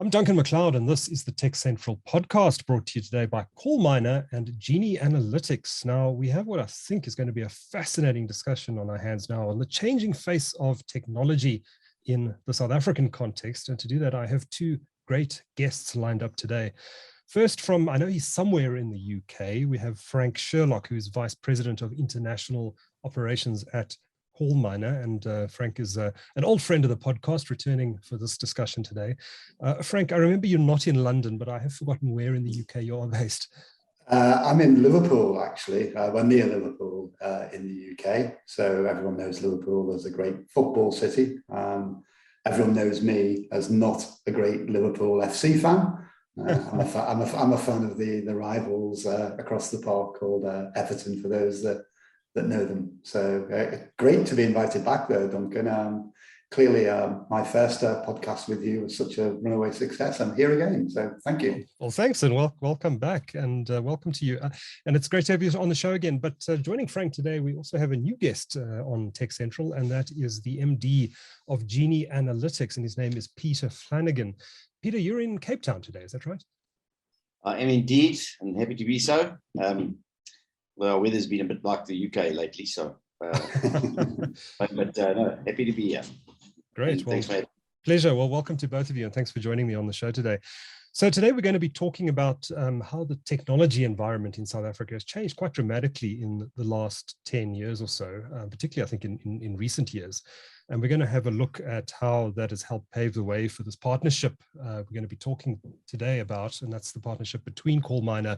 I'm Duncan McLeod, and this is the TechCentral podcast brought to you today by CallMiner and Genii Analytics. Now, we have what I think is going to be a fascinating discussion on our hands now on the changing face of technology in the South African context. And to do that, I have two great guests lined up today. First, from, I know he's somewhere in the UK, we have Frank Sherlock, who's Vice President of International Operations at CallMiner, and Frank is an old friend of the podcast, returning for this discussion today. Frank, I remember you're not in London, but I have forgotten where in the UK you are based. I'm in Liverpool, actually. We're near Liverpool in the UK. So everyone knows Liverpool as a great football city. Everyone knows me as not a great Liverpool FC fan. I'm a fan of the rivals across the park called Everton, for those that know them. So great to be invited back there, Duncan. Clearly, my first podcast with you was such a runaway success. I'm here again, so thank you. Well, thanks, and welcome back, and welcome to you. And it's great to have you on the show again. But joining Frank today, we also have a new guest on TechCentral, and that is the MD of Genie Analytics, and his name is Peter Flanagan. Peter, you're in Cape Town today, is that right? I am indeed, and happy to be so. Well, weather's been a bit like the UK lately, so but no, happy to be here. Great. Well, pleasure. Well, welcome to both of you, and thanks for joining me on the show today. So today we're going to be talking about how the technology environment in South Africa has changed quite dramatically in the last 10 years or so, particularly I think in recent years. And we're going to have a look at how that has helped pave the way for this partnership we're going to be talking today about, and that's the partnership between CallMiner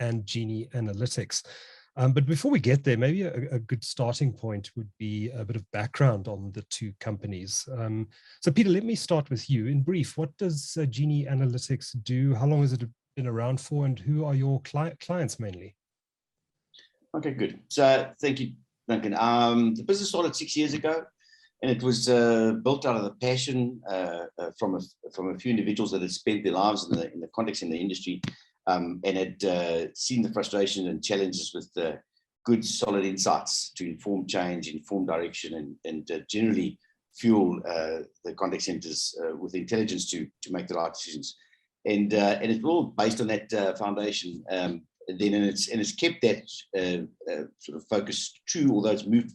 and Genii Analytics. But before we get there, maybe a good starting point would be a bit of background on the two companies. So Peter, let me start with you. In brief, what does Genii Analytics do? How long has it been around for, and who are your clients mainly? Okay, good. So thank you, Duncan. The business started 6 years ago, and it was built out of the passion from a few individuals that had spent their lives in the context in the industry, and had seen the frustration and challenges with the good, solid insights to inform change, inform direction, and generally fuel the contact centers with intelligence to make the right decisions. And it's all based on that foundation. And it's kept that sort of focus true, although it's moved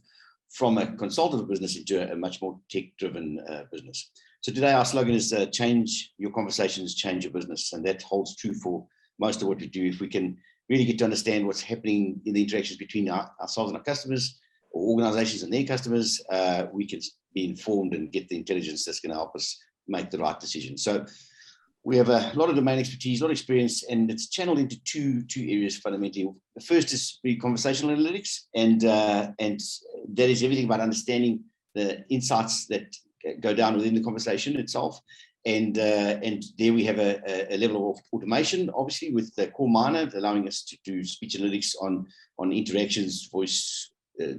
from a consultative business into a much more tech-driven business. So today our slogan is change your conversations, change your business. And that holds true for most of what we do. If we can really get to understand what's happening in the interactions between ourselves and our customers, or organizations and their customers, we can be informed and get the intelligence that's going to help us make the right decision. So we have a lot of domain expertise, a lot of experience, and it's channeled into two areas fundamentally. The first is conversational analytics, and that is everything about understanding the insights that go down within the conversation itself. And there we have a level of automation, obviously, with the CallMiner, allowing us to do speech analytics on interactions, voice,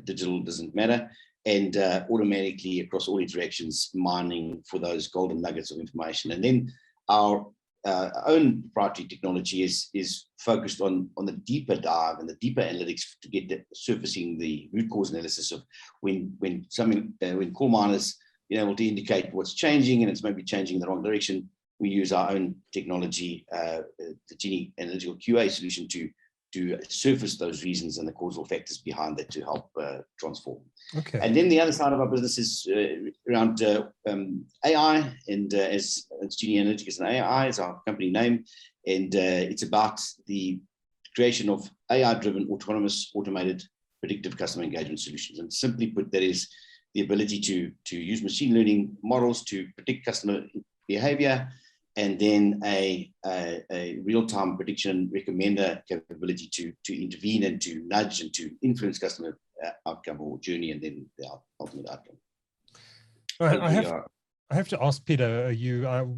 digital, doesn't matter, and automatically across all interactions, mining for those golden nuggets of information. And then our own proprietary technology is focused on the deeper dive and the deeper analytics to get surfacing the root cause analysis of when CallMiner's able to indicate what's changing and it's maybe changing in the wrong direction. We use our own technology, the Genie Analytical QA solution, to surface those reasons and the causal factors behind that to help transform. Okay. And then the other side of our business is around AI, and as Genie Analytics is an AI, is our company name, and it's about the creation of AI-driven, autonomous, automated, predictive customer engagement solutions. And simply put, that is the ability to use machine learning models to predict customer behavior, and then a real-time prediction recommender capability to intervene and to nudge and to influence customer outcome or journey, and then the ultimate outcome. I have to ask, Peter,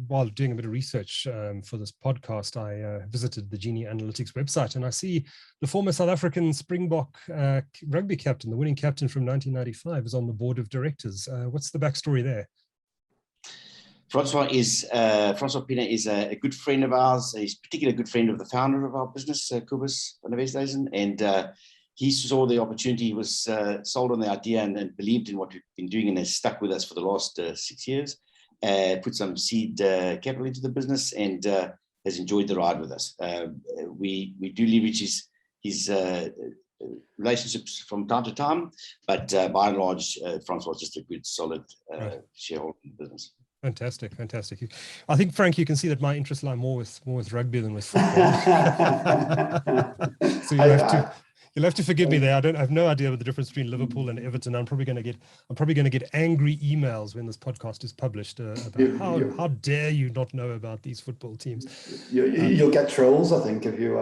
while doing a bit of research for this podcast, I visited the Genii Analytics website, and I see the former South African Springbok rugby captain, the winning captain from 1995, is on the board of directors. What's the backstory there? Francois Pina is a good friend of ours. He's a particularly good friend of the founder of our business, Kobus van der Westhuizen, and he saw the opportunity, was sold on the idea and believed in what we've been doing, and has stuck with us for the last 6 years. put some seed capital into the business, and has enjoyed the ride with us. We do leverage his relationships from time to time, but by and large, Francois is just a good, solid shareholder in the business. Fantastic. I think, Frank, you can see that my interests lie more with rugby than with football. So you'll have to forgive me there. I have no idea what the difference between Liverpool and Everton. I'm probably going to get angry emails when this podcast is published about how dare you not know about these football teams. You'll get trolls, I think, if you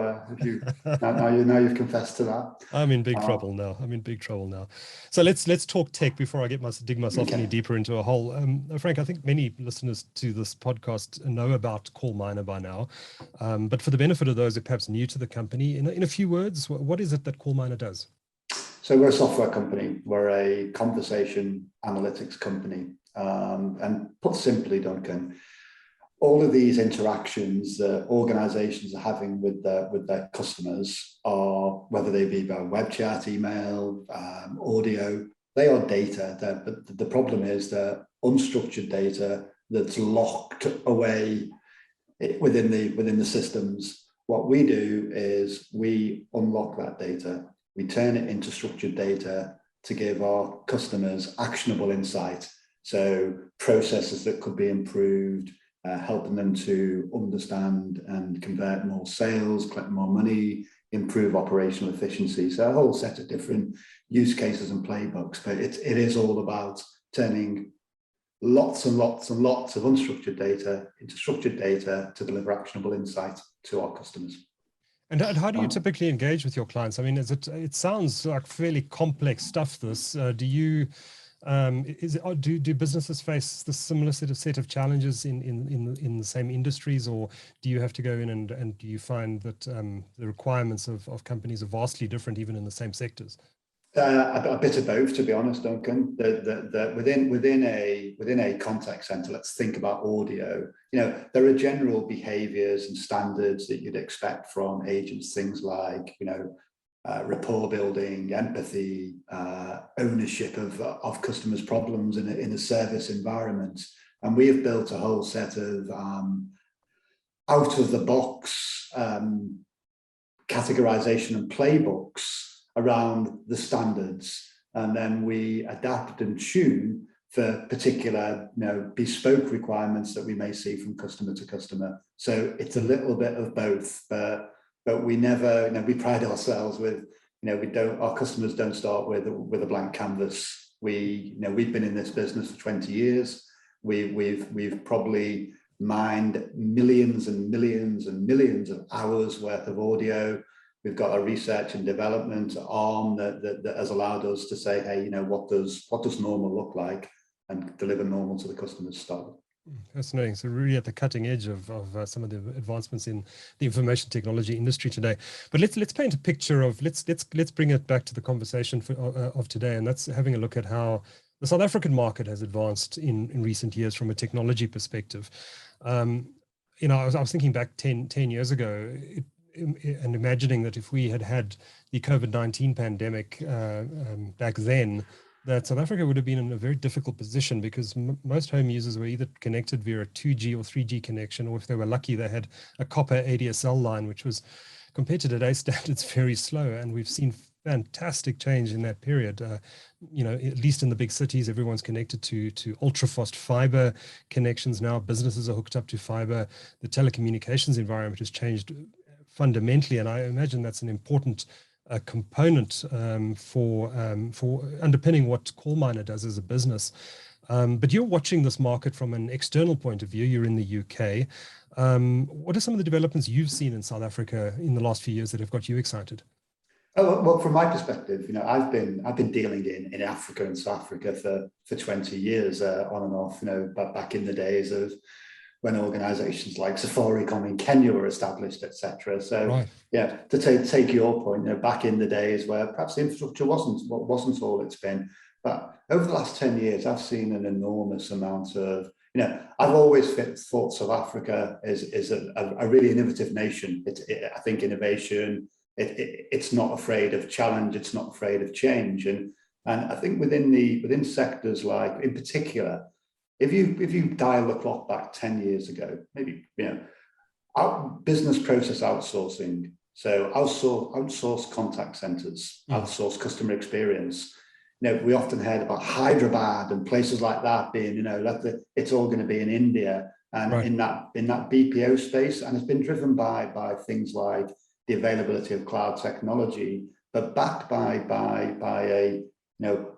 now you've confessed to that. I'm in big trouble now. So let's talk tech before I dig myself any deeper into a hole. Frank, I think many listeners to this podcast know about CallMiner by now, but for the benefit of those who are perhaps new to the company, in a few words, what is it that CallMiner does? So we're a software company. We're a conversation analytics company. And put simply, Duncan, all of these interactions that organizations are having with their customers are, whether they be by web chat, email, audio, they are data. But the problem is that unstructured data that's locked away within the systems. What we do is we unlock that data. We turn it into structured data to give our customers actionable insight. So processes that could be improved, helping them to understand and convert more sales, collect more money, improve operational efficiency. So a whole set of different use cases and playbooks, but it is all about turning lots and lots and lots of unstructured data into structured data to deliver actionable insight to our customers. And how do you typically engage with your clients? I mean, it sounds like fairly complex stuff, this. Do businesses face the similar set of challenges in the same industries, or do you have to go in and do you find that the requirements of companies are vastly different even in the same sectors? A bit of both, to be honest, Duncan. Within a contact center, let's think about audio. There are general behaviors and standards that you'd expect from agents, things like rapport building, empathy, ownership of customers' problems in a service environment. And we have built a whole set of out of the box categorization and playbooks around the standards, and then we adapt and tune for particular, bespoke requirements that we may see from customer to customer. So it's a little bit of both, but we never, we pride ourselves with, our customers don't start with a blank canvas. We've been in this business for 20 years. We've probably mined millions and millions and millions of hours worth of audio. We've got a research and development arm that has allowed us to say, hey, what does normal look like, and deliver normal to the customer's style. Fascinating. So really at the cutting edge of some of the advancements in the information technology industry today. But let's paint a picture of, let's bring it back to the conversation of today, and that's having a look at how the South African market has advanced in recent years from a technology perspective. I was thinking back 10 years ago, and imagining that if we had the COVID-19 pandemic back then, that South Africa would have been in a very difficult position, because most home users were either connected via a 2G or 3G connection, or if they were lucky, they had a copper ADSL line, which was, compared to today's standards, very slow. And we've seen fantastic change in that period. At least in the big cities, everyone's connected to ultra-fast fiber connections now. Businesses are hooked up to fiber. The telecommunications environment has changed fundamentally, and I imagine that's an important component for underpinning what CallMiner does as a business. But you're watching this market from an external point of view. You're in the UK. What are some of the developments you've seen in South Africa in the last few years that have got you excited? Oh, well, from my perspective, I've been dealing in Africa and South Africa for 20 years on and off. Back in the days of when organizations like Safaricom in Kenya were established, etc. So right. Yeah, to take your point, back in the days where perhaps the infrastructure wasn't all it's been, but over the last 10 years, I've seen an enormous amount of, I've always thought South Africa is a really innovative nation. I think innovation, it's not afraid of challenge, it's not afraid of change, and I think within sectors like, in particular, if you dial the clock back 10 years ago, maybe, business process outsourcing, so outsource contact centers, outsource customer experience. We often heard about Hyderabad and places like that being, it's all going to be in India and right. in that BPO space, and it's been driven by things like the availability of cloud technology, but backed by a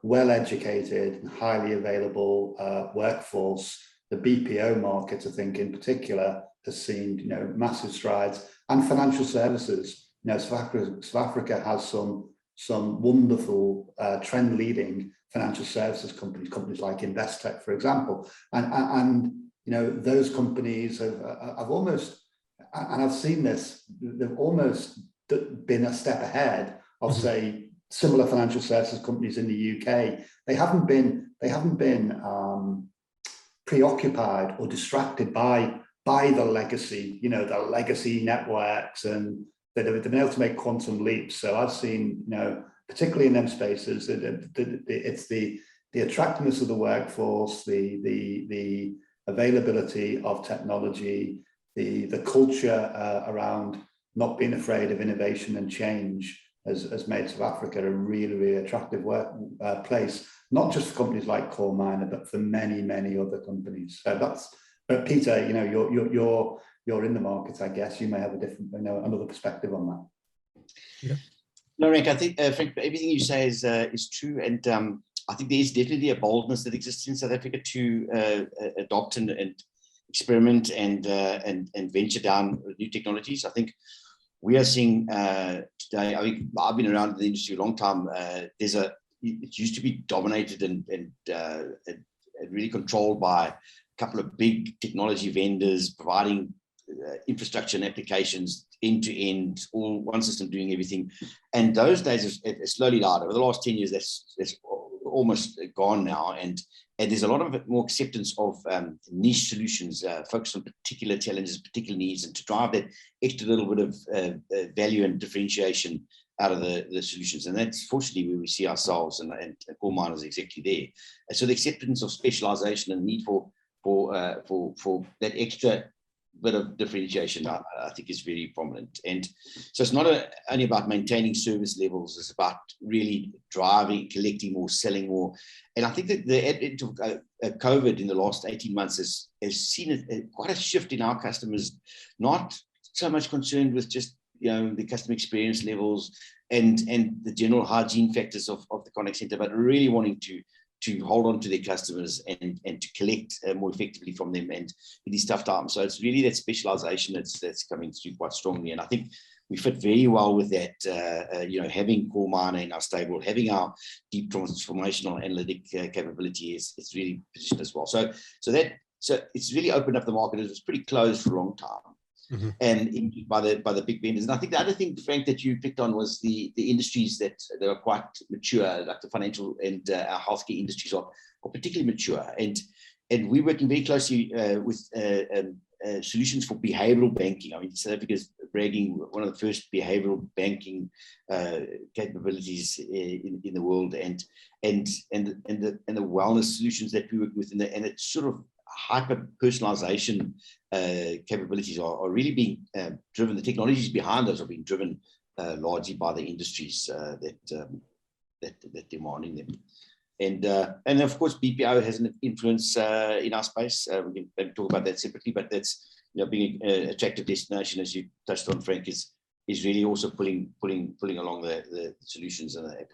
well-educated and highly available workforce. The BPO market, I think, in particular, has seen massive strides, and financial services. South Africa has some wonderful trend-leading financial services companies like Investec, for example, and those companies have almost, and I've seen this, they've almost been a step ahead of say similar financial services companies in the UK. They haven't been preoccupied or distracted by the legacy, the legacy networks, and they've been able to make quantum leaps. So I've seen, particularly in them spaces, it's the attractiveness of the workforce, the availability of technology, the culture around not being afraid of innovation and change has made South Africa a really, really attractive place, not just for companies like CallMiner, but for many, many other companies. So but Peter, you're in the market, I guess. You may have a different, another perspective on that. Yeah. No, Frank, I think Frank, everything you say is true, and I think there is definitely a boldness that exists in South Africa to adopt and experiment and venture down new technologies. I think we are seeing today. I mean, I've been around the industry a long time. It used to be dominated and really controlled by a couple of big technology vendors providing infrastructure and applications end to end, all one system doing everything. And those days have slowly died. Over the last 10 years, that's almost gone now. And there's a lot of more acceptance of niche solutions focused on particular challenges, particular needs, and to drive that extra little bit of value and differentiation out of the solutions. And that's fortunately where we see ourselves, and CallMiner is exactly there. And so the acceptance of specialization and need for that extra bit of differentiation, I think, is very prominent. And so it's not only about maintaining service levels, it's about really driving, collecting more, selling more. And I think that the advent of COVID in the last 18 months has seen quite a shift in our customers, not so much concerned with just the customer experience levels and the general hygiene factors of the contact center, but really wanting to hold on to their customers and to collect more effectively from them and in these tough times. So it's really that specialization that's coming through quite strongly. And I think we fit very well with that, having CallMiner in our stable, having our deep transformational analytic capability is really positioned as well. So it's really opened up the market. It was pretty closed for a long time. Mm-hmm. And by the big vendors. And I think the other thing, Frank, that you picked on was the industries that are quite mature, like the financial and our healthcare industries are particularly mature. And we're working very closely with solutions for behavioral banking. I mean, South Africa is bragging one of the first behavioral banking capabilities in the world, and the wellness solutions that we work with, and it's sort of hyper personalization capabilities are really being driven. The technologies behind those are being driven largely by the industries that demanding them. And of course, BPO has an influence in our space. We can talk about that separately, but that's being an attractive destination, as you touched on, Frank, is really also pulling along the solutions and the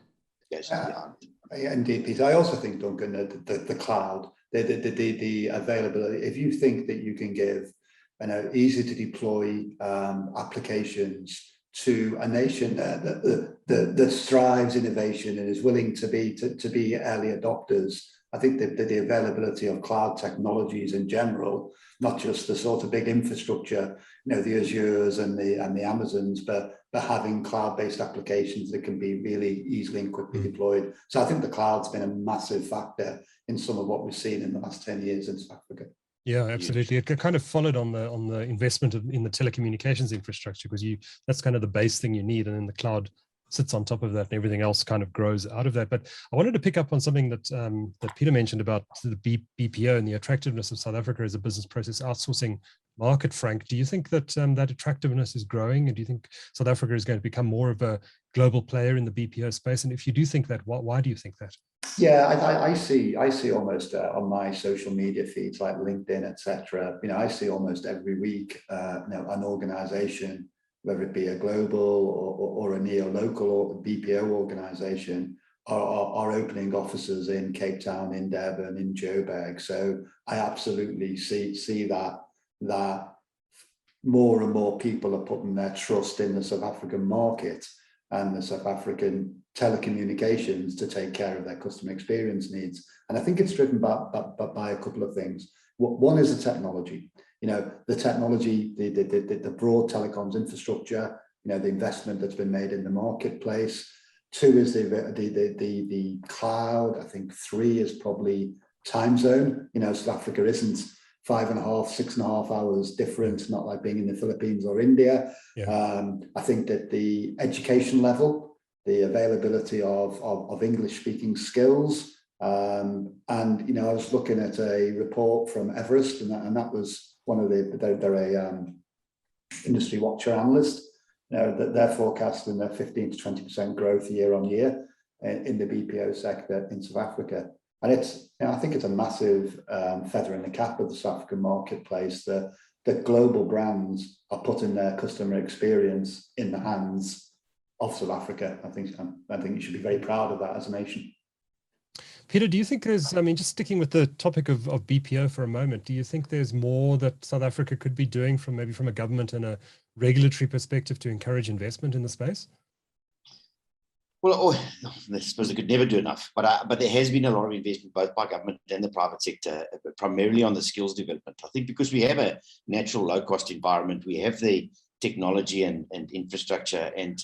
applications behind. Indeed, Peter. I also think, Duncan, the cloud, the availability. If you think that you can give easy to deploy applications to a nation that strives innovation and is willing to be early adopters, I think that the availability of cloud technologies in general, not just the sort of big infrastructure, the Azures and the Amazons, but having cloud-based applications that can be really easily and quickly deployed. So I think the cloud's been a massive factor in some of what we've seen in the last 10 years in South Africa. Yeah, absolutely. It kind of followed on the investment in the telecommunications infrastructure, because that's kind of the base thing you need, and then the cloud sits on top of that, and everything else kind of grows out of that. But I wanted to pick up on something that that Peter mentioned about the BPO and the attractiveness of South Africa as a business process outsourcing market. Frank, do you think that that attractiveness is growing, and do you think South Africa is going to become more of a global player in the BPO space? And if you do think that, why do you think that? Yeah, I see almost on my social media feeds like LinkedIn, etc. I see almost every week, an organization, whether it be a global or a neo-local or BPO organization, are opening offices in Cape Town, in Durban, in Joburg. So I absolutely see that more and more people are putting their trust in the South African market and the South African telecommunications to take care of their customer experience needs. And I think it's driven by a couple of things. One is the technology. The technology, the broad telecoms infrastructure, the investment that's been made in the marketplace. Two is the cloud. I think three is probably time zone. South Africa isn't 5.5, 6.5 hours different, not like being in the Philippines or India. Yeah. I think that the education level, the availability of English speaking skills, and I was looking at a report from Everest, and that was one of they're a industry watcher analyst. That they're forecasting a 15 to 20% growth year on year in the BPO sector in South Africa. And it's, I think it's a massive feather in the cap of the South African marketplace that global brands are putting their customer experience in the hands of South Africa. I think you should be very proud of that as a nation. Peter, do you think there's, just sticking with the topic of BPO for a moment, do you think there's more that South Africa could be doing from a government and a regulatory perspective to encourage investment in the space? Well, I suppose they could never do enough, but there has been a lot of investment both by government and the private sector, primarily on the skills development. I think because we have a natural low-cost environment, we have the technology and infrastructure and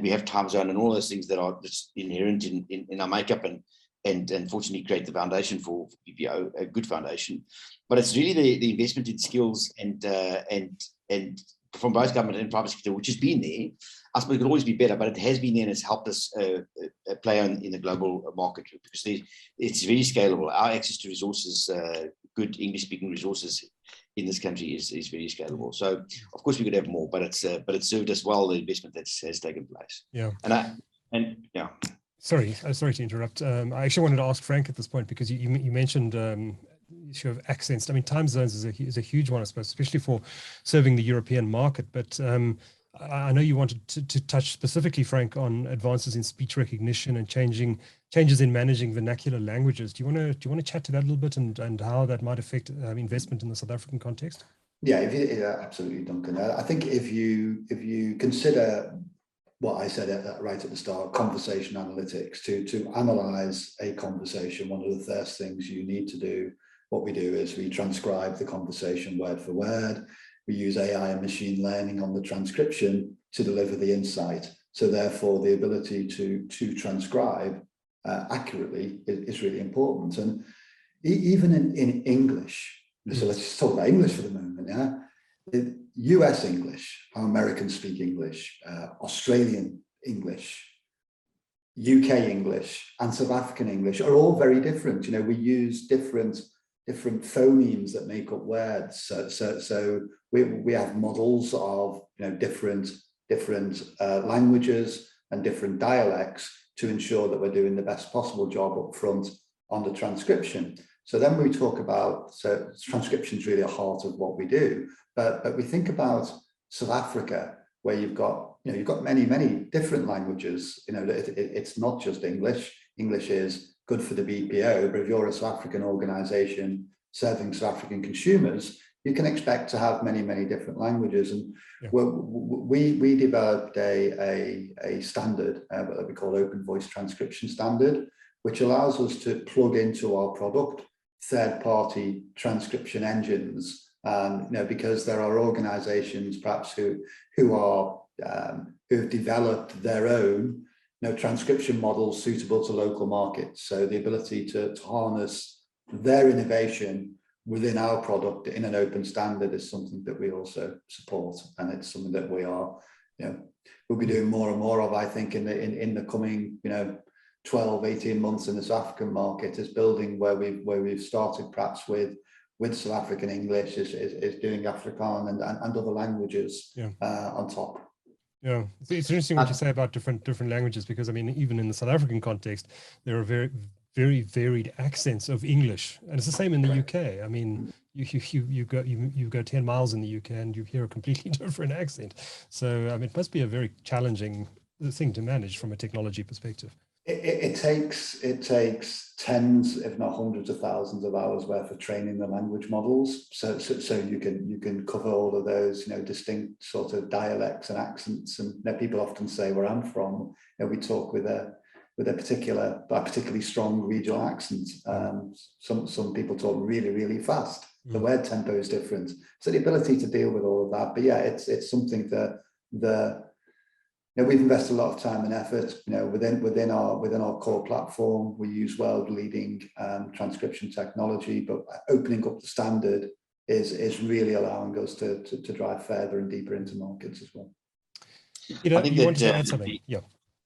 we have time zone and all those things that are just inherent in our makeup and fortunately create the foundation for BPO, a good foundation. But it's really the investment in skills and from both government and private sector, which has been there. I suppose it could always be better, but it has been there and it's helped us play in the global market because it's very scalable. Our access to resources, good English-speaking resources in this country is very scalable. So of course we could have more, but it's served us well, the investment that has taken place. Yeah. Yeah. Sorry to interrupt. I actually wanted to ask Frank at this point because you mentioned issue of accents. Time zones is a huge one, I suppose, especially for serving the European market. But I know you wanted to touch specifically, Frank, on advances in speech recognition and changes in managing vernacular languages. Do you want to chat to that a little bit and how that might affect investment in the South African context? Yeah, absolutely, Duncan. I think if you consider what I said right at the start, conversational analytics, to analyze a conversation, one of the first things you need to do, what we do is we transcribe the conversation word for word. We use AI and machine learning on the transcription to deliver the insight. So therefore, the ability to transcribe accurately is really important. And even in English, so let's just talk about English for the moment. Yeah, US English, how Americans speak English, Australian English, UK English, and South African English are all very different. We use different phonemes that make up words. So we have models of different languages and different dialects to ensure that we're doing the best possible job up front on the transcription. So then we talk about, so transcription is really a heart of what we do, but we think about South Africa, where you've got many different languages. It's not just English. English is good for the BPO, but if you're a South African organization serving South African consumers, you can expect to have many different languages. And we developed a standard that we call Open Voice Transcription Standard, which allows us to plug into our product third-party transcription engines. Because there are organizations perhaps who've developed their own transcription models suitable to local markets. So the ability to harness their innovation within our product in an open standard is something that we also support, and it's something that we are we'll be doing more and more of, I think, in the coming 12, 18 months in the South African market, is building where we've started perhaps with South African English, is doing Afrikaans and other languages on top. Yeah, it's interesting what you say about different languages, because I mean, even in the South African context, there are very, very varied accents of English, and it's the same in the UK. I mean, you go 10 miles in the UK and you hear a completely different accent. So I mean, it must be a very challenging thing to manage from a technology perspective. It takes tens, if not hundreds of thousands of hours worth of training the language models. So you can cover all of those, distinct sort of dialects and accents. And people often say where I'm from, we talk with a particularly strong regional accent. Some people talk really, really fast. The word tempo is different. So the ability to deal with all of that. But yeah, it's something that we've invested a lot of time and effort. Within our core platform, we use world-leading transcription technology, but opening up the standard is really allowing us to drive further and deeper into markets as well. I think you wanted to add something.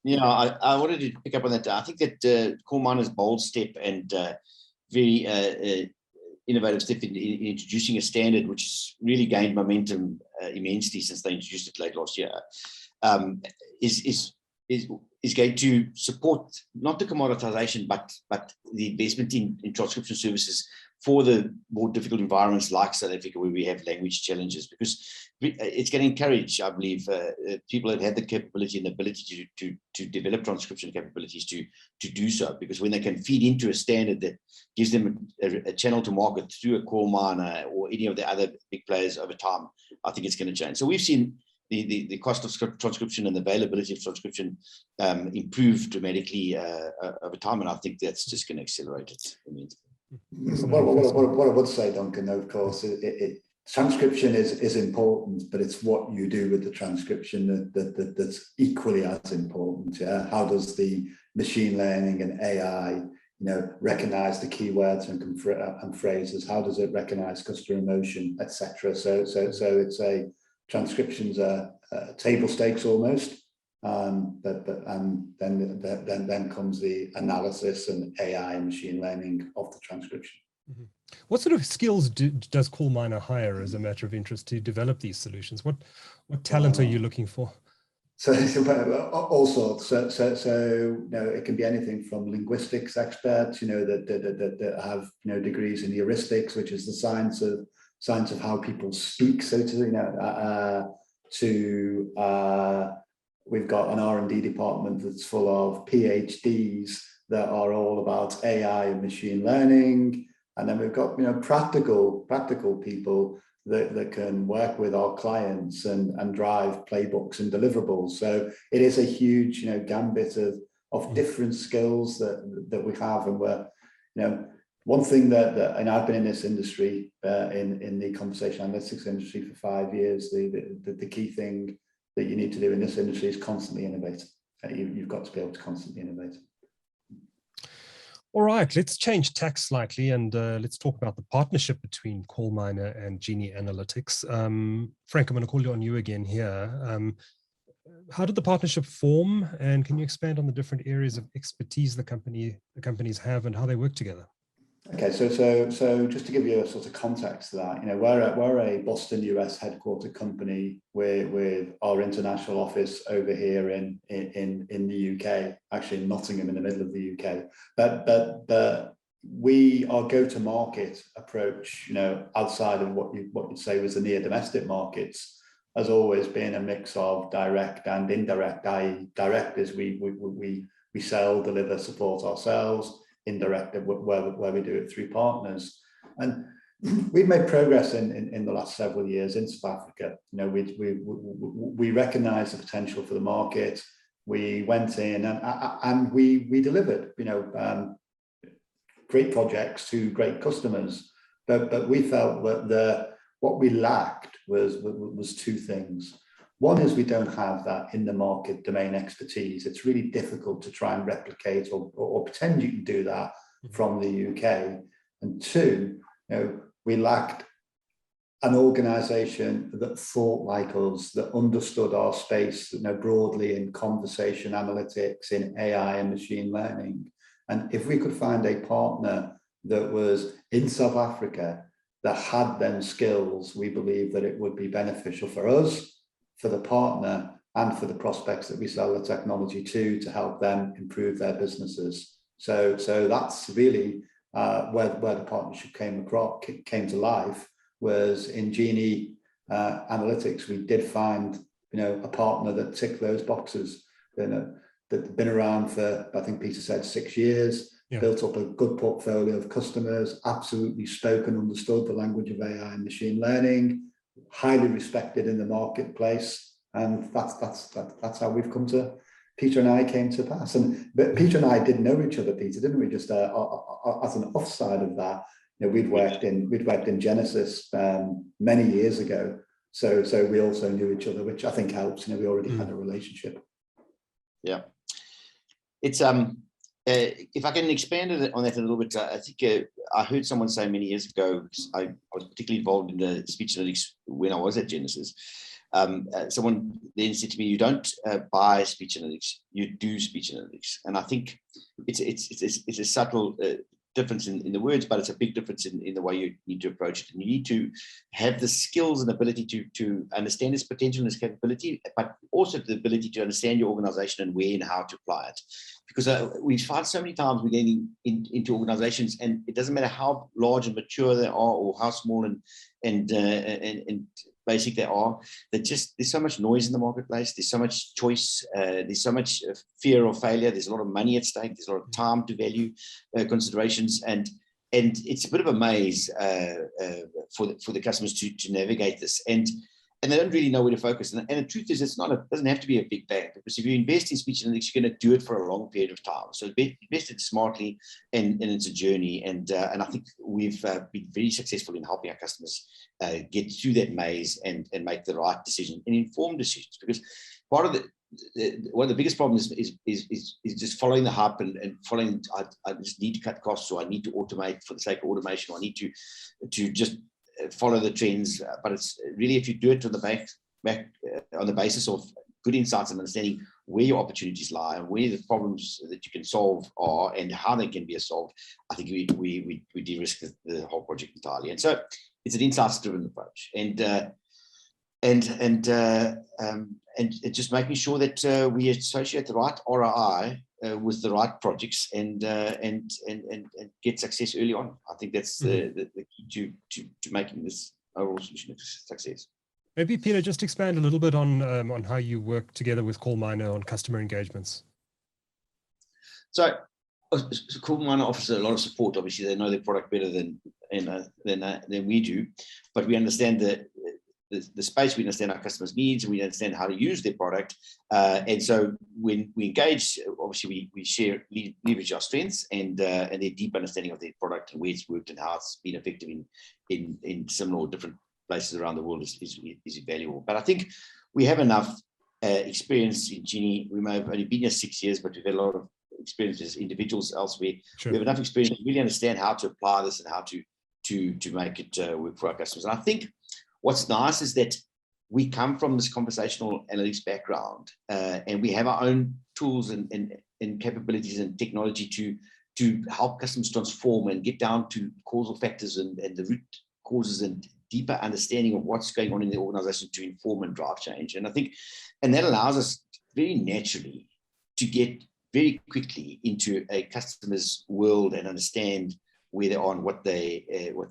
I wanted to pick up on that. I think that CallMiner's bold step and very innovative step in introducing a standard, which has really gained momentum immensely since they introduced it late last year, is going to support not the commoditization, but the investment in transcription services for the more difficult environments like South Africa, where we have language challenges, because it's going to encourage, I believe, people that have the capability and the ability to develop transcription capabilities to do so, because when they can feed into a standard that gives them a channel to market through a CallMiner or any of the other big players over time, I think it's going to change. So we've seen the cost of transcription and the availability of transcription improve dramatically over time, and I think that's just going to accelerate it. What I would say, Duncan, though, of course, transcription is important, but it's what you do with the transcription that's equally as important. Yeah, how does the machine learning and AI, recognize the keywords and phrases? How does it recognize customer emotion, etc.? So it's transcription's table stakes almost. And then comes the analysis and AI and machine learning of the transcription. Mm-hmm. What sort of skills does CallMiner hire as a matter of interest to develop these solutions? What talent are you looking for? So all sorts. So it can be anything from linguistics experts, that have degrees in heuristics, which is the science of how people speak. So we've got an R&D department that's full of PhDs that are all about AI and machine learning. And then we've got, practical people that can work with our clients and drive playbooks and deliverables. So it is a huge, gambit of different skills that we have. And we're, one thing and I've been in this industry, in the conversational analytics industry for 5 years, the key thing that you need to do in this industry is constantly innovate. You've got to be able to constantly innovate. All right, let's change tack slightly and let's talk about the partnership between CallMiner and Genii Analytics. Frank, I'm going to call you on you again here. How did the partnership form, and can you expand on the different areas of expertise the companies have and how they work together? Okay, so just to give you a sort of context to that, we're a Boston, US headquartered company with our international office over here in the UK, actually in Nottingham, in the middle of the UK. But we, our go-to-market approach, outside of what you'd say was the near domestic markets, has always been a mix of direct and indirect. I.e., direct is we sell, deliver, support ourselves. Indirect, where we do it through partners. And we've made progress in the last several years in South Africa. We recognize the potential for the market. We went in and we delivered, great projects to great customers. But we felt that what we lacked was two things. One is we don't have that in the market domain expertise. It's really difficult to try and replicate or pretend you can do that from the UK. And two, we lacked an organization that thought like us, that understood our space, broadly in conversation analytics, in AI and machine learning. And if we could find a partner that was in South Africa that had them skills, we believe that it would be beneficial for us, for the partner, and for the prospects that we sell the technology to help them improve their businesses. So that's really where the partnership came to life, was in Genie Analytics. We did find a partner that ticked those boxes, that's been around for, I think Peter said, 6 years. Yeah. Built up a good portfolio of customers, absolutely spoke and understood the language of AI and machine learning, highly respected in the marketplace, and that's how we've come to. Peter and I came to pass, but Peter and I did know each other, Peter, didn't we? Just as an offside of that, we'd worked in Genesis many years ago, so we also knew each other, which I think helps. We already had a relationship. Yeah, it's if I can expand on that a little bit, I think I heard someone say many years ago, because I was particularly involved in the speech analytics when I was at Genesis. Someone then said to me, "You don't buy speech analytics, you do speech analytics." And I think it's a subtle difference in the words, but it's a big difference in the way you need to approach it. And you need to have the skills and ability to understand its potential and its capability, but also the ability to understand your organization and where and how to apply it. Because we find so many times we're getting into organizations, and it doesn't matter how large and mature they are or how small and basic they are, there's so much noise in the marketplace, there's so much choice, there's so much fear of failure, there's a lot of money at stake, there's a lot of time to value considerations, and it's a bit of a maze for the customers to navigate this, and they don't really know where to focus. And the truth is, doesn't have to be a big bang, because if you invest in speech analytics, you're going to do it for a long period of time. So invest it smartly, and it's a journey. And I think we've been very successful in helping our customers get through that maze and make the right decision and informed decisions. Because part of one of the biggest problems is just following the hype and following. I just need to cut costs, or I need to automate for the sake of automation, or I need to just follow the trends. But it's really, if you do it on the basis of good insights and understanding where your opportunities lie and where the problems that you can solve are and how they can be solved, I think we de-risk the whole project entirely. And so it's an insights-driven approach, and just making sure that we associate the right ROI with the right projects and get success early on. I think that's the key to making this overall solution a success. Maybe Peter, just expand a little bit on how you work together with CallMiner on customer engagements. So CallMiner offers a lot of support. Obviously, they know their product better than we do, but we understand the space, we understand our customers' needs, and we understand how to use their product. And so when we engage, obviously we leverage our strengths and their deep understanding of their product and where it's worked and how it's been effective in similar or different places around the world is invaluable. But I think we have enough experience in Genie. We may have only been here 6 years, but we've had a lot of experience as individuals elsewhere. Sure. We have enough experience to really understand how to apply this and how to make it work for our customers. And I think what's nice is that we come from this conversational analytics background, and we have our own tools and capabilities and technology to help customers transform and get down to causal factors and the root causes and deeper understanding of what's going on in the organization to inform and drive change. And I think, and that allows us very naturally to get very quickly into a customer's world and understand where they are and what they're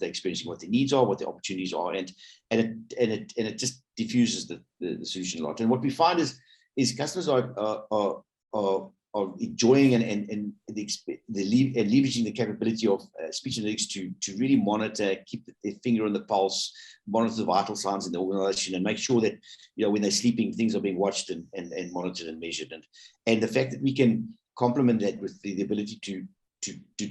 experiencing, what their needs are, what their opportunities are, and it just diffuses the solution a lot. And what we find is customers are enjoying and leveraging the capability of speech analytics to really monitor, keep their finger on the pulse, monitor the vital signs in the organization, and make sure that when they're sleeping, things are being watched and monitored and measured. And the fact that we can complement that with the ability to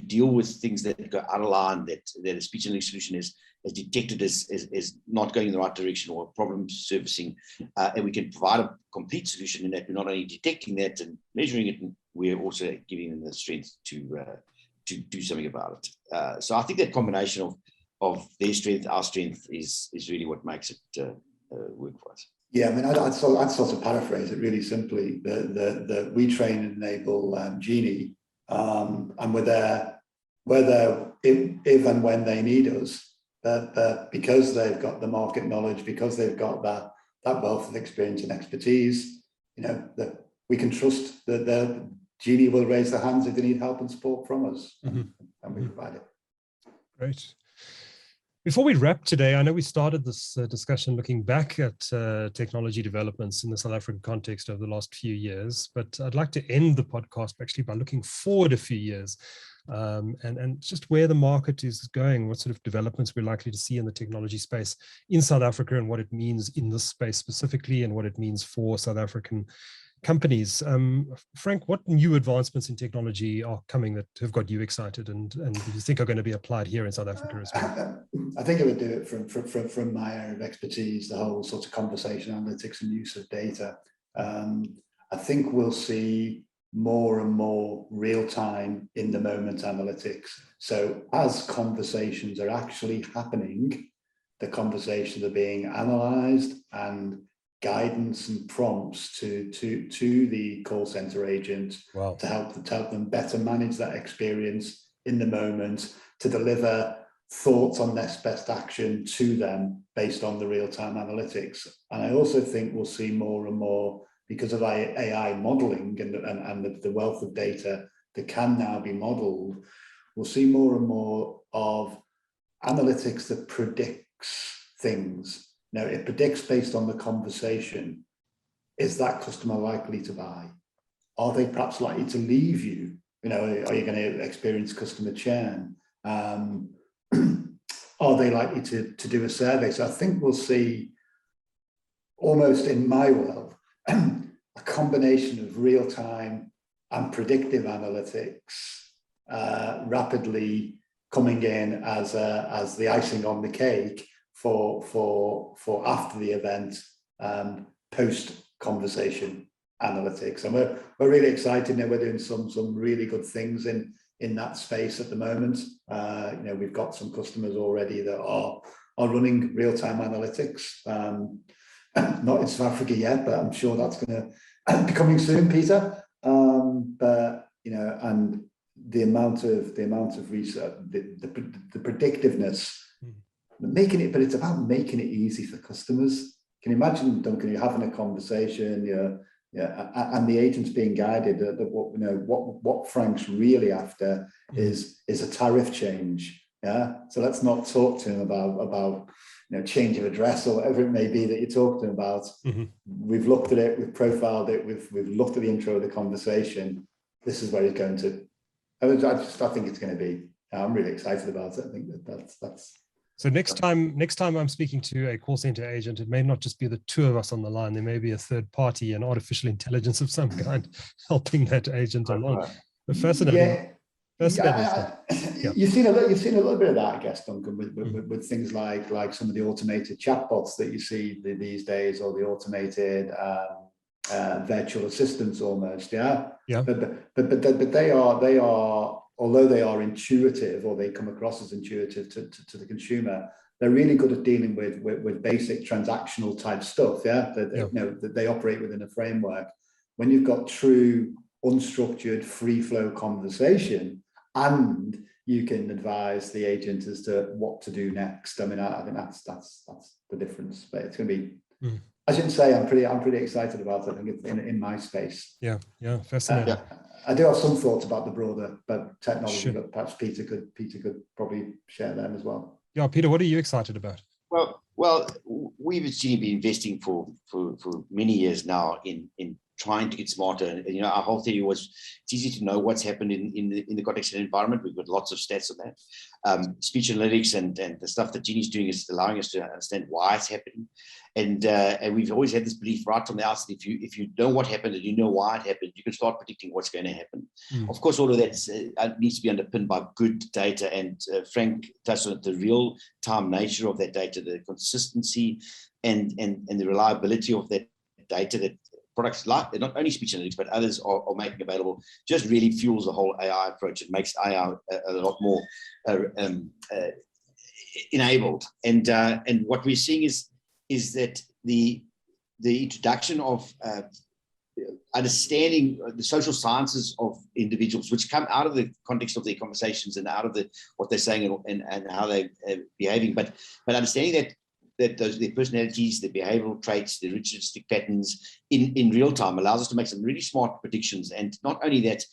deal with things that go out of line, that a speech analytics solution is detected as not going in the right direction or problem surfacing, and we can provide a complete solution in that we're not only detecting that and measuring it, we're also giving them the strength to do something about it. So I think that combination their strength, our strength is really what makes it work for us. Yeah, I mean, I'd sort of paraphrase it really simply. The we train and enable Genie, and we're there if and when they need us. Because they've got the market knowledge, because they've got that wealth of experience and expertise, that we can trust that the Genie will raise their hands if they need help and support from us, and we provide it. Great. Before we wrap today, I know we started this discussion looking back at technology developments in the South African context over the last few years, but I'd like to end the podcast actually by looking forward a few years and just where the market is going, what sort of developments we're likely to see in the technology space in South Africa and what it means in this space specifically and what it means for South African companies. Frank, what new advancements in technology are coming that have got you excited and do you think are going to be applied here in South Africa as well? I think I would do it from my area of expertise, the whole sort of conversational analytics and use of data. I think we'll see more and more real-time, in-the-moment analytics. So as conversations are actually happening, the conversations are being analyzed and guidance and prompts to the call center agent to help them better manage that experience in the moment, to deliver thoughts on next best action to them based on the real-time analytics. And I also think we'll see more and more, because of AI modeling and the wealth of data that can now be modeled, we'll see more and more of analytics that predicts things. Now, it predicts based on the conversation. Is that customer likely to buy? Are they perhaps likely to leave you? Are you going to experience customer churn? Are they likely to do a survey? So I think we'll see, almost in my world, a combination of real-time and predictive analytics rapidly coming in as the icing on the cake for after the event, post-conversation analytics. And we're really excited now. We're doing some really good things in that space at the moment. We've got some customers already that are running real-time analytics. Not in South Africa yet, but I'm sure that's going to be coming soon, Peter. But and the amount of research, the predictiveness, but it's about making it easy for customers. Can you imagine, Duncan, you're having a conversation, and the agent's being guided that what Frank's really after is a tariff change. Yeah, so let's not talk to him about change of address or whatever it may be that you're talking about. We've looked at it, we've profiled it, we've looked at the intro of the conversation. This is where he's going to. I think it's going to be. I'm really excited about it. I think that's. So next time I'm speaking to a call center agent, it may not just be the two of us on the line. There may be a third party, an artificial intelligence of some kind, helping that agent along. But fascinating. Yeah. You've seen a little bit of that, I guess, Duncan, with things like some of the automated chatbots that you see these days, or the automated virtual assistants almost. Yeah. But they are. Although they are intuitive, or they come across as intuitive to the consumer, they're really good at dealing with basic transactional type stuff. Yeah, that they operate within a framework. When you've got true unstructured, free flow conversation, and you can advise the agent as to what to do next. I mean, I think that's the difference. But it's going to be. I shouldn't say I'm pretty excited about it. I think it's in my space. Yeah, fascinating. I do have some thoughts about the broader technology, but perhaps Peter could probably share them as well. Yeah, Peter, what are you excited about? Well, we've actually been investing for many years now in trying to get smarter. Our whole theory was it's easy to know what's happened in the context of the environment. We've got lots of stats on that. Speech analytics and the stuff that Genie's doing is allowing us to understand why it's happening. And we've always had this belief right from the outset: if you know what happened and you know why it happened, you can start predicting what's going to happen. Of course, all of that needs to be underpinned by good data. And Frank touched on the real-time nature of that data, the consistency and the reliability of that data that products like not only speech analytics but others are making available just really fuels the whole AI approach. It makes AI a lot more enabled. And what we're seeing is that the introduction of understanding the social sciences of individuals, which come out of the context of their conversations and out of what they're saying and how they're behaving, but understanding that their personalities, their behavioral traits, their ritualistic patterns in real time allows us to make some really smart predictions. And not only that,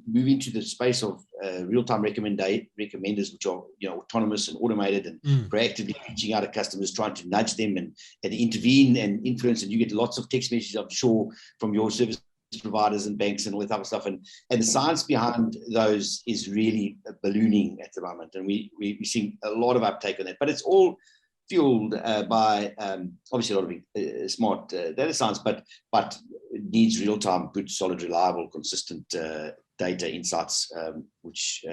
move into the space of real-time recommenders, which are autonomous and automated and proactively reaching out to customers, trying to nudge them and intervene and influence. And you get lots of text messages, I'm sure, from your service providers and banks and all that type of stuff. And the science behind those is really ballooning at the moment. And we're seeing a lot of uptake on that. But it's all fueled by obviously a lot of smart data science, but it needs real-time, good, solid, reliable, consistent data insights, which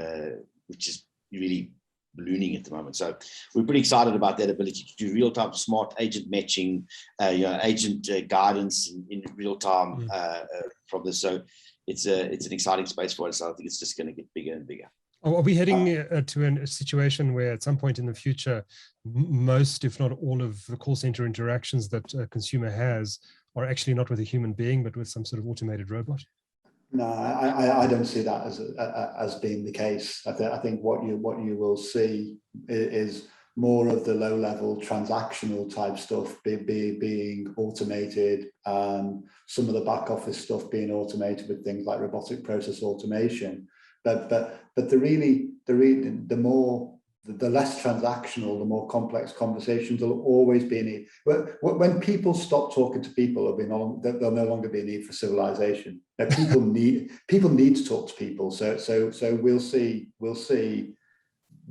is really ballooning at the moment. So we're pretty excited about that ability to do real-time, smart agent matching, agent guidance in real time from this. So it's an exciting space for us. I think it's just going to get bigger and bigger. Are we heading to a situation where at some point in the future, most, if not all of the call center interactions that a consumer has are actually not with a human being, but with some sort of automated robot? No, I don't see that as being the case. I think what you will see is more of the low-level transactional type stuff being automated, some of the back office stuff being automated with things like robotic process automation. But the less transactional, the more complex conversations will always be a need. When people stop talking to people, there'll no longer be a need for civilization. Now, people need to talk to people. So we'll see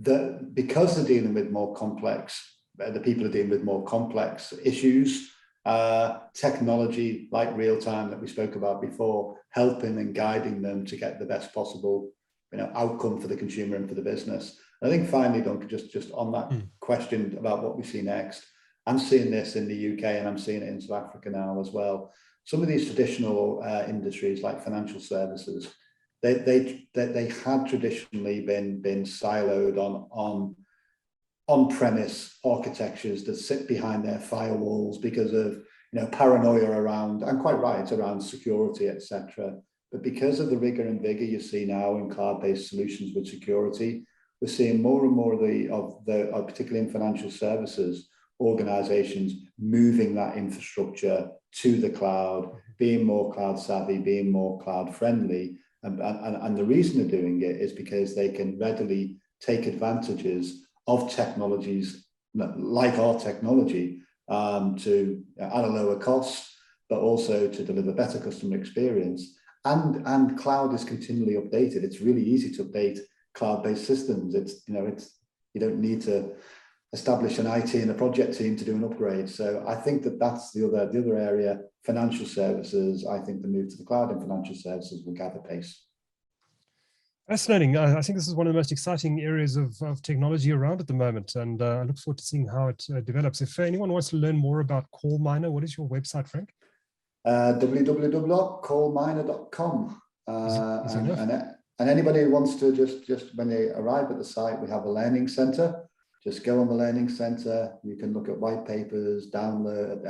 that because they're dealing with more complex, the people are dealing with more complex issues. Technology like real time that we spoke about before, helping and guiding them to get the best possible outcome for the consumer and for the business. I think finally, Duncan, just on that question about what we see next, I'm seeing this in the UK and I'm seeing it in South Africa now as well. Some of these traditional industries like financial services, they had traditionally been siloed on-premise architectures that sit behind their firewalls because of paranoia around, and quite right, around security, etc. But because of the rigor and vigor you see now in cloud-based solutions with security, we're seeing more and more of particularly in financial services, organizations moving that infrastructure to the cloud, being more cloud savvy, being more cloud friendly. And the reason they're doing it is because they can readily take advantages of technologies like our technology to at a lower cost, but also to deliver better customer experience. And cloud is continually updated. It's really easy to update cloud-based systems. You don't need to establish an IT and a project team to do an upgrade. So I think that's the other area. Financial services, I think the move to the cloud in financial services will gather pace. Fascinating. I think this is one of the most exciting areas of technology around at the moment, and I look forward to seeing how it develops. If anyone wants to learn more about CallMiner, what is your website, Frank? www.callminer.com. And anybody who wants to just when they arrive at the site, we have a learning center. Just go on the learning center. You can look at white papers, download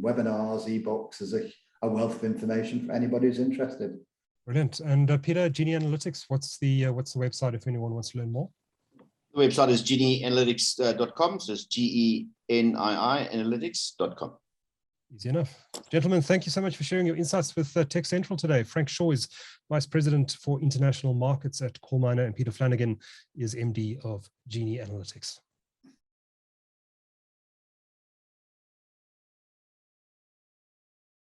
webinars, ebooks. There's a wealth of information for anybody who's interested. Brilliant. And Peter, Genii Analytics, what's the website if anyone wants to learn more? The website is genieanalytics.com. So it's GENII analytics.com. Easy enough. Gentlemen, thank you so much for sharing your insights with TechCentral today. Frank Shaw is Vice President for International Markets at CallMiner, and Peter Flanagan is MD of Genie Analytics.